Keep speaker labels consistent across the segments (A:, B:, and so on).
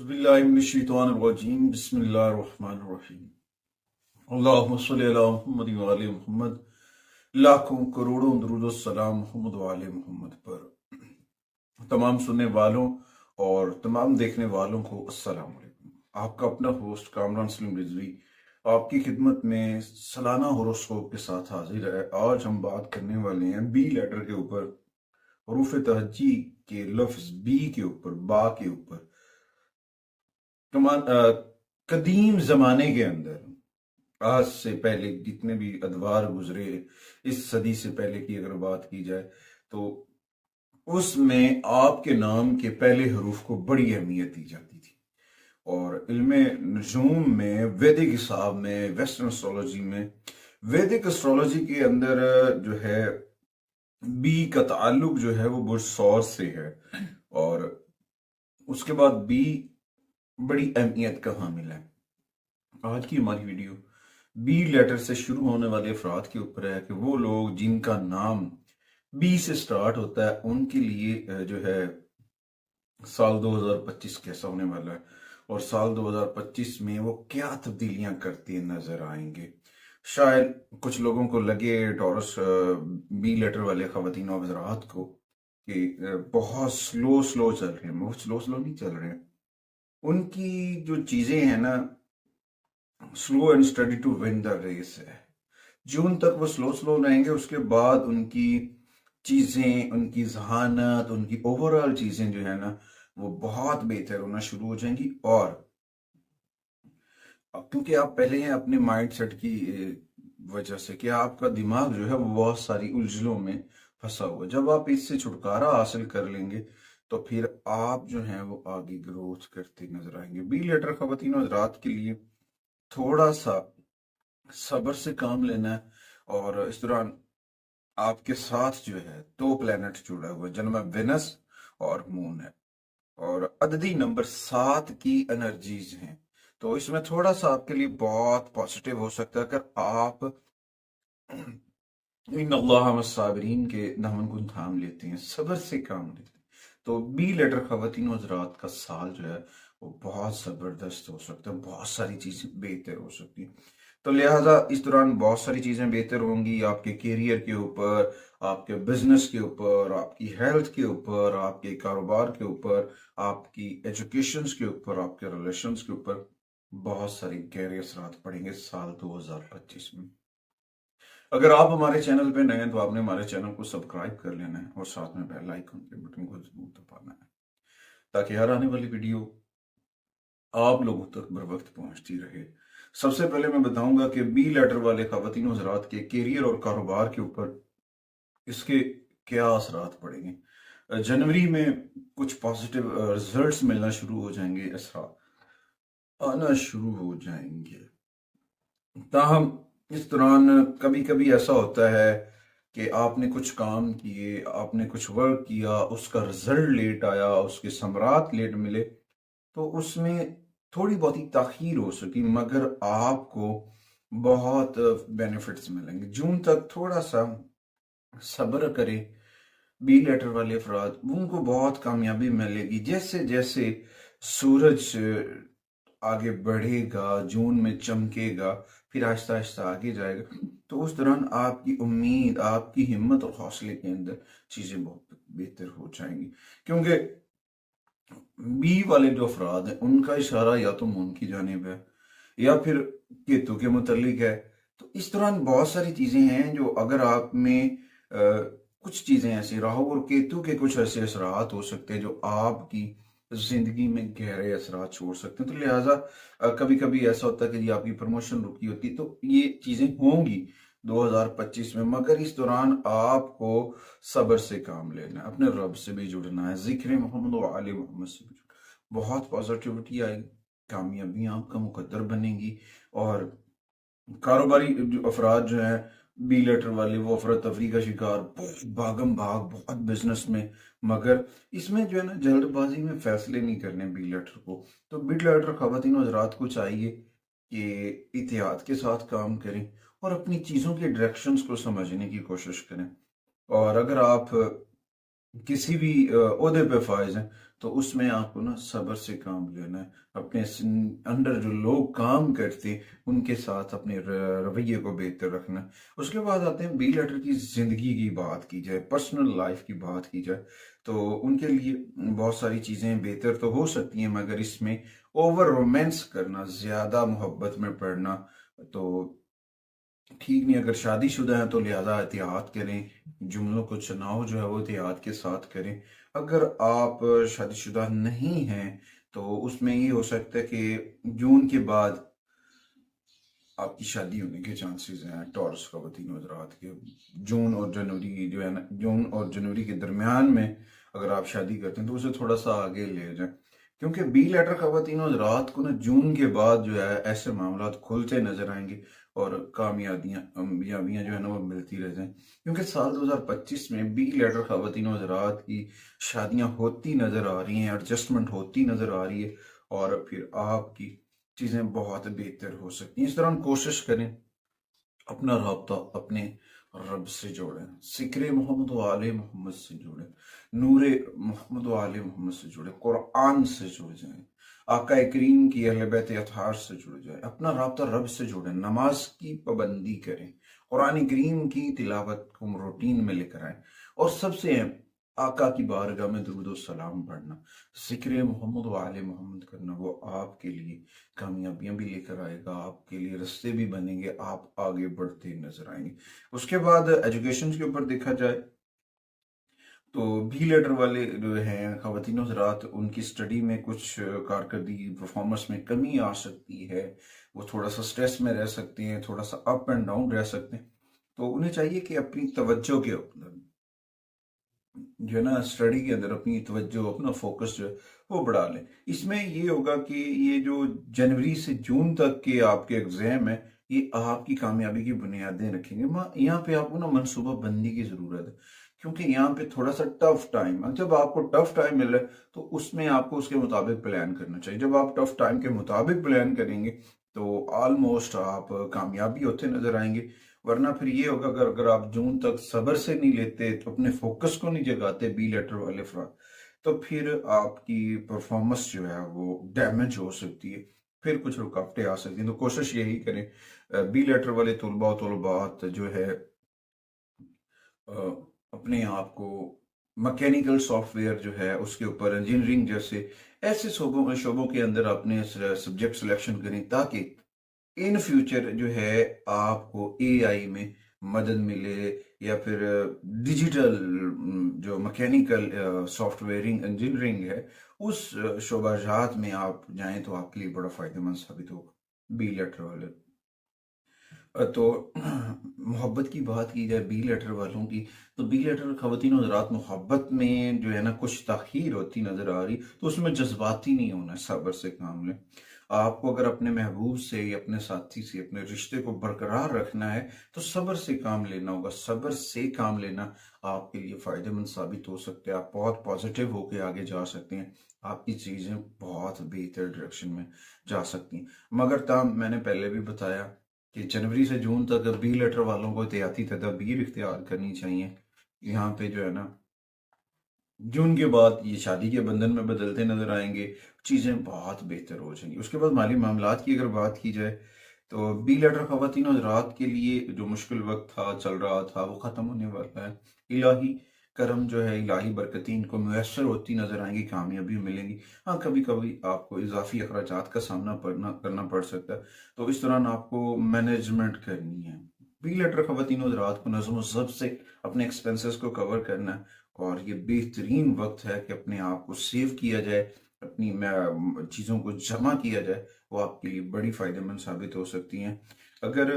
A: औज़ुबिल्लाहिमिनश्शैतानिर्रजीम बिस्मिल्लाहिर्रहमानिर्रहीम। अल्लाहुम्मा सल्लि अला मुहम्मद व आले मुहम्मद। लाखों करोड़ों दुरूद व सलाम मोहम्मद व आले मोहम्मद पर। तमाम सुनने वालों और तमाम देखने वालों को अस्सलाम वालेकुम। आपका अपना होस्ट कामरान सलीम रिजवी आपकी खिदमत में सालाना होरोस्कोप के साथ हाजिर है। आज हम बात करने वाले हैं बी लेटर के ऊपर, हरूफ तहज्जी के लफ्ज बी के ऊपर, बा के ऊपर। कदीम जमाने के अंदर, आज से पहले जितने भी अदवार गुजरे, इस सदी से पहले की अगर बात की जाए तो उसमें आपके नाम के पहले हरूफ को बड़ी अहमियत दी जाती थी। और इल्मे नजूम में, वैदिक हिसाब में, वेस्टर्न एस्ट्रोलॉजी में, वैदिक एस्ट्रोलॉजी के अंदर जो है बी का ताल्लुक जो है वो बुर्ज सौर से है। और उसके बाद बी बड़ी अहमियत का हामिल है। आज की हमारी वीडियो बी लेटर से शुरू होने वाले अफराद के ऊपर है कि वो लोग जिनका नाम बी से स्टार्ट होता है उनके लिए जो है साल 2025 कैसा होने वाला है और साल 2025 में वो क्या तब्दीलियां करते नजर आएंगे। शायद कुछ लोगों को लगे, टॉरस बी लेटर वाले खवातीन और हज़रात को, कि बहुत स्लो स्लो चल रहे हैं। बहुत स्लो स्लो नहीं चल रहे हैं, उनकी जो चीजें हैं ना, slow and steady to win the race है। जून तक वो स्लो स्लो रहेंगे, उसके बाद उनकी चीजें, उनकी जहानत, उनकी ओवरऑल चीजें जो है ना वो बहुत बेहतर होना शुरू हो जाएंगी। और क्योंकि आप पहले हैं अपने माइंडसेट की वजह से कि आपका दिमाग जो है वो बहुत सारी उलझनों में फंसा हुआ है। जब आप इससे छुटकारा हासिल कर लेंगे तो फिर आप जो है वो आगे ग्रोथ करते नजर आएंगे। बी लेटर खवातीन और रात के लिए थोड़ा सा सब्र से काम लेना है। और इस दौरान आपके साथ जो है दो प्लैनेट जुड़ा हुआ है, जिनमें वेनस और मून है। और अददी नंबर 7 की एनर्जीज हैं, तो इसमें थोड़ा सा आपके लिए बहुत पॉजिटिव हो सकता है अगर आप इन अल्लाह साबरीन के दामन को थाम लेते हैं, सब्र से काम लेते हैं। तो बी लेटर खवातीन और हज़रात का साल जो है वो बहुत जबरदस्त हो सकता है, बहुत सारी चीजें बेहतर हो सकती हैं। तो लिहाजा इस दौरान बहुत सारी चीजें बेहतर होंगी आपके कैरियर के ऊपर, आपके बिजनेस के ऊपर, आपकी हेल्थ के ऊपर, आपके कारोबार के ऊपर, आपकी एजुकेशन के ऊपर, आपके रिलेशंस के ऊपर बहुत सारी गहरे असरात पड़ेंगे साल 2025 में। अगर आप हमारे चैनल पे नए हैं तो आपने हमारे चैनल को सब्सक्राइब कर लेना है और साथ में बेल आइकन के बटन को जरूर दबाना है, ताकि हर आने वाली वीडियो आप लोगों तक बर वक्त पहुंचती रहे। सबसे पहले मैं बताऊंगा कि बी लेटर वाले खवातीन हज़रात के कैरियर और कारोबार के ऊपर इसके क्या असरात पड़ेंगे। जनवरी में कुछ पॉजिटिव रिजल्ट्स मिलना शुरू हो जाएंगे, असरात आना शुरू हो जाएंगे। ताहम इस दौरान कभी कभी ऐसा होता है कि आपने कुछ काम किए, आपने कुछ वर्क किया, उसका रिजल्ट लेट आया, उसके समरात लेट मिले, तो उसमें थोड़ी बहुत ही ताखीर हो सकी, मगर आपको बहुत बेनिफिट्स मिलेंगे। जून तक थोड़ा सा सब्र करें बी लेटर वाले अफराद, उनको बहुत कामयाबी मिलेगी। जैसे जैसे सूरज आगे बढ़ेगा, जून में चमकेगा, फिर आहिस्ता आहिस्ता आगे जाएगा, तो उस दौरान आपकी उम्मीद, आपकी हिम्मत और हौसले के अंदर चीजें बहुत बेहतर हो जाएंगी। क्योंकि बी वाले जो अफराद हैं उनका इशारा या तो मून की जानिब है या फिर केतु के मुतल्लिक है। तो इस दौरान बहुत सारी चीजें हैं जो, अगर आप में कुछ चीजें ऐसी, राहु और केतु के कुछ ऐसे असरात हो सकते हैं जो आपकी जिंदगी में गहरे असरात छोड़ सकते हैं। तो लिहाजा कभी कभी ऐसा होता है कि आपकी प्रमोशन रुकी होती है, तो ये चीजें होंगी 2025 में, मगर इस दौरान आपको सब्र से काम लेना है, अपने रब से भी जुड़ना है, जिक्र मोहम्मद और आले मोहम्मद से भी जुड़ना। बहुत पॉजिटिविटी आएगी, कामयाबियां आपका मुकद्दर बनेंगी। और कारोबारी जो अफराद जो हैं बी लेटर वाले, वो अफरा तफरी का शिकार, बहुत भागम भाग, बहुत बिजनेस में, मगर इसमें जो है ना जल्दबाजी में फैसले नहीं करने बी लेटर को। तो बी लेटर खवातीन हज़रात को चाहिए कि एहतियात के साथ काम करें और अपनी चीज़ों के डायरेक्शंस को समझने की कोशिश करें। और अगर आप किसी भी ओहदे पे फायज हैं, तो उसमें आपको ना सब्र से काम लेना है। अपने अंडर जो लोग काम करते हैं उनके साथ अपने रवैये को बेहतर रखना है। उसके बाद आते हैं बी लेटर की जिंदगी की बात की जाए, पर्सनल लाइफ की बात की जाए, तो उनके लिए बहुत सारी चीजें बेहतर तो हो सकती हैं, मगर इसमें ओवर रोमांस करना, ज्यादा मोहब्बत में पड़ना तो ठीक नहीं। अगर शादीशुदा है तो लिहाजा एहतियात करें, जुमलों को चुनाव जो है वो एहतियात के साथ करें। अगर आप शादीशुदा नहीं हैं तो उसमें ये हो सकता है कि जून के बाद आपकी शादी होने के चांसेस हैं। टॉरस ख़वातीन हज़रात के जून और जनवरी जो है ना, जून और जनवरी के दरमियान में अगर आप शादी करते हैं तो उसे थोड़ा सा आगे ले जाएं, क्योंकि बी लेटर ख़वातीन हज़रात को ना जून के बाद जो है ऐसे मामला खुलते नजर आएंगे और कामयाबियां जो है ना वो मिलती रह जाएं। क्योंकि साल 2025 में बी लेटर ख़वातीन हज़रात की शादियां होती नजर आ रही हैं, एडजस्टमेंट होती नजर आ रही है, और फिर आपकी चीज़ें बहुत बेहतर हो सकती हैं। इस दौरान कोशिश करें अपना राब्ता अपने रब से जोड़ें, सिक्रे मोहम्मद व आले मोहम्मद से जोड़ें, नूरे मोहम्मद व आले मोहम्मद से जुड़े, कुरान से जुड़ जाएं, आका करीम की अहले बैत अतहार से जुड़ जाए, अपना राब्ता रब से जोड़ें, नमाज की पाबंदी करें, कुरान करीम की तिलावत को रूटीन में लेकर आए, और सबसे अहम आका की बारगाह में दुरूद सलाम पढ़ना, जिक्र मोहम्मद व आले मोहम्मद करना, वो आपके लिए कामयाबियां भी लेकर आएगा, आपके लिए रास्ते भी बनेंगे, आप आगे बढ़ते नजर आएंगे। उसके बाद एजुकेशन के ऊपर देखा जाए तो बी लेटर वाले जो हैं ख़वातीन हज़रात, उनकी स्टडी में कुछ कारकर्दगी परफॉर्मेंस में कमी आ सकती है, वो थोड़ा सा स्ट्रेस में रह सकते हैं, थोड़ा सा अप एंड डाउन रह सकते हैं। तो उन्हें चाहिए कि अपनी तवज्जो के ऊपर जो है ना, स्टडी के अंदर अपनी तवज्जो, अपना फोकस जो है वो बढ़ा लें। इसमें ये होगा कि ये जो जनवरी से जून तक के आपके एग्जाम है, ये आपकी कामयाबी की बुनियादें रखेंगे। यहाँ पे आपको ना मनसूबा बंदी की जरूरत है, क्योंकि यहाँ पे थोड़ा सा टफ टाइम है। जब आपको टफ टाइम मिल रहा है तो उसमें आपको उसके मुताबिक प्लान करना चाहिए। जब आप टफ टाइम के मुताबिक प्लान करेंगे तो ऑलमोस्ट आप कामयाबी होते नजर आएंगे। वरना फिर ये होगा, अगर अगर आप जून तक सब्र से नहीं लेते, तो अपने फोकस को नहीं जगाते बी लेटर वाले अफराद, तो फिर आपकी परफॉर्मेंस जो है वो डैमेज हो सकती है, फिर कुछ रुकावटें आ सकती हैं। तो कोशिश यही करें बी लेटर वाले तुलबा तलबात जो है अ, अपने आप को मैकेनिकल सॉफ्टवेयर जो है उसके ऊपर, इंजीनियरिंग जैसे ऐसे शोबों के अंदर अपने सब्जेक्ट सिलेक्शन करें, ताकि इन फ्यूचर जो है आपको एआई में मदद मिले, या फिर डिजिटल जो मैकेनिकल सॉफ्टवेयरिंग इंजीनियरिंग है उस शोबाजात में आप जाएं तो आपके लिए बड़ा फायदेमंद साबित होगा बी लेटर वाले। तो मोहब्बत की बात की जाए बी लेटर वालों की, तो बी लेटर ख़वातीन हज़रात, मोहब्बत में जो है ना कुछ ताख़ीर होती नज़र आ रही, तो उसमें जज्बाती नहीं होना है, सब्र से काम लें। आपको अगर अपने महबूब से या अपने साथी से अपने रिश्ते को बरकरार रखना है तो सब्र से काम लेना होगा। सब्र से काम लेना आपके लिए फ़ायदेमंद साबित हो सकता है। आप बहुत पॉजिटिव होकर आगे जा सकते हैं, आपकी चीज़ें बहुत बेहतर डायरेक्शन में जा सकती हैं। मगर ताम मैंने पहले भी बताया कि जनवरी से जून तक बी लेटर वालों को एहतियाती तदाबीर इख्तियार करनी चाहिए। यहाँ पे जो है ना, जून के बाद ये शादी के बंधन में बदलते नजर आएंगे, चीज़ें बहुत बेहतर हो जाएंगी। उसके बाद माली मामलात की अगर बात की जाए तो बी लेटर ख़वातीन हज़रात के लिए जो मुश्किल वक्त था, चल रहा था, वो ख़त्म होने वाला है। इलाही करम जो है, इलाही बरकतें इनको मुयस्सर होती नजर आएंगी, कामयाबी मिलेंगी। हाँ, कभी कभी आपको इजाफी अखराजात का सामना करना पड़ सकता है, तो इस दौरान आपको मैनेजमेंट करनी है। बी लेटर ख़वातीन हज़रात को नज़्म व ज़ब्त से अपने एक्सपेंसेस को कवर करना है, और ये बेहतरीन वक्त है कि अपने आप को सेव किया जाए, अपनी चीज़ों को जमा किया जाए, वो आपके लिए बड़ी फायदेमंद साबित हो सकती हैं। अगर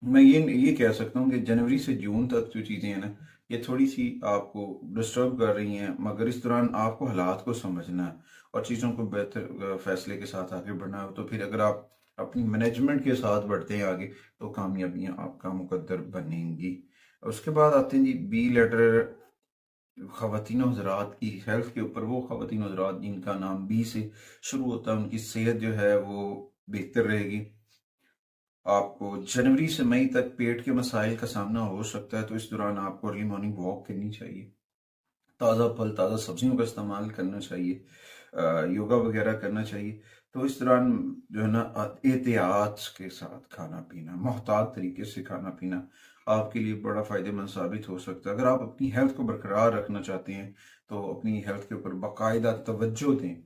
A: मैं ये कह सकता हूँ कि जनवरी से जून तक जो चीज़ें हैं ना, ये थोड़ी सी आपको डिस्टर्ब कर रही हैं, मगर इस दौरान आपको हालात को समझना है और चीज़ों को बेहतर फैसले के साथ आगे बढ़ना है। तो फिर अगर आप अपनी मैनेजमेंट के साथ बढ़ते हैं आगे, तो कामयाबियां आपका मुकद्दर बनेंगी। उसके बाद आते हैं जी बी लेटर ख़वातीन हज़रात की हेल्थ के ऊपर। वो ख़वातीन हज़रात जिनका नाम बी से शुरू होता है, उनकी सेहत जो है वो बेहतर रहेगी। आपको जनवरी से मई तक पेट के मसाइल का सामना हो सकता है, तो इस दौरान आपको अर्ली मॉर्निंग वॉक करनी चाहिए। ताज़ा फल, ताज़ा सब्जियों का इस्तेमाल करना चाहिए, योगा वगैरह करना चाहिए। तो इस दौरान जो है ना एहतियात के साथ खाना पीना, मोहतात तरीके से खाना पीना आपके लिए बड़ा फ़ायदेमंद साबित हो सकता है। अगर आप अपनी हेल्थ को बरकरार रखना चाहते हैं, तो अपनी हेल्थ के ऊपर बाकायदा तवज्जो दें।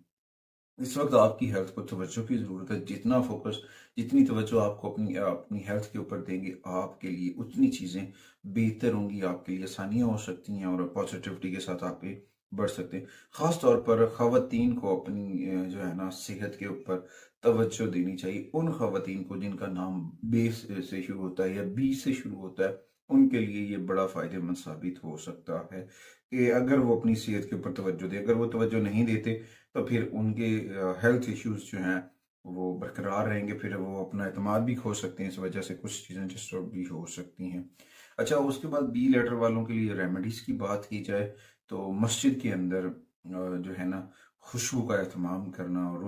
A: इस वक्त आपकी हेल्थ को तवज्जो की ज़रूरत है। जितना फोकस, जितनी तवज्जो आपको अपनी अपनी हेल्थ के ऊपर देंगे, आपके लिए उतनी चीज़ें बेहतर होंगी, आपके लिए आसानियाँ हो सकती हैं और पॉजिटिविटी के साथ आगे बढ़ सकते हैं। ख़ास तौर पर ख़वातीन को अपनी जो है ना सेहत के ऊपर तवज्जो देनी चाहिए। उन ख़वातीन को जिनका नाम बे से शुरू होता है या बी से शुरू होता है, उनके लिए ये बड़ा फ़ायदेमंद साबित हो सकता है कि अगर वो अपनी सेहत के ऊपर तवज्जो दें। अगर वो तवज्जो नहीं देते, तो फिर उनके हेल्थ इश्यूज जो हैं वो बरकरार रहेंगे, फिर वो अपना एतमाद भी खो सकते हैं, इस वजह से कुछ चीज़ें डिस्टर्ब भी हो सकती हैं। अच्छा, उसके बाद बी लेटर वालों के लिए रेमेडीज़ की बात की जाए, तो मस्जिद के अंदर जो है ना खुशबू का एहतमाम करना और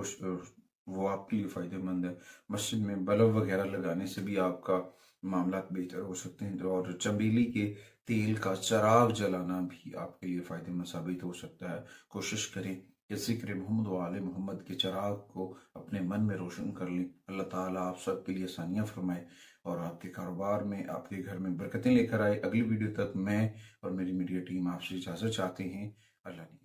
A: वो आपके लिए फ़ायदेमंद है। मस्जिद में बल्ब वगैरह लगाने से भी आपका मामला बेहतर हो सकते हैं, और चमेली के तेल का चिराग जलाना भी आपके लिए फ़ायदेमंद साबित हो सकता है। कोशिश करें कि ज़िक्र मोहम्मद व आले मोहम्मद के चिराग को अपने मन में रोशन कर लें। अल्लाह ताला आप सब के लिए आसानियाँ फरमाए और आपके कारोबार में, आपके घर में बरकतें लेकर आए। अगली वीडियो तक मैं और मेरी मीडिया टीम आपसे इजाज़त चाहते हैं। अल्लाह ने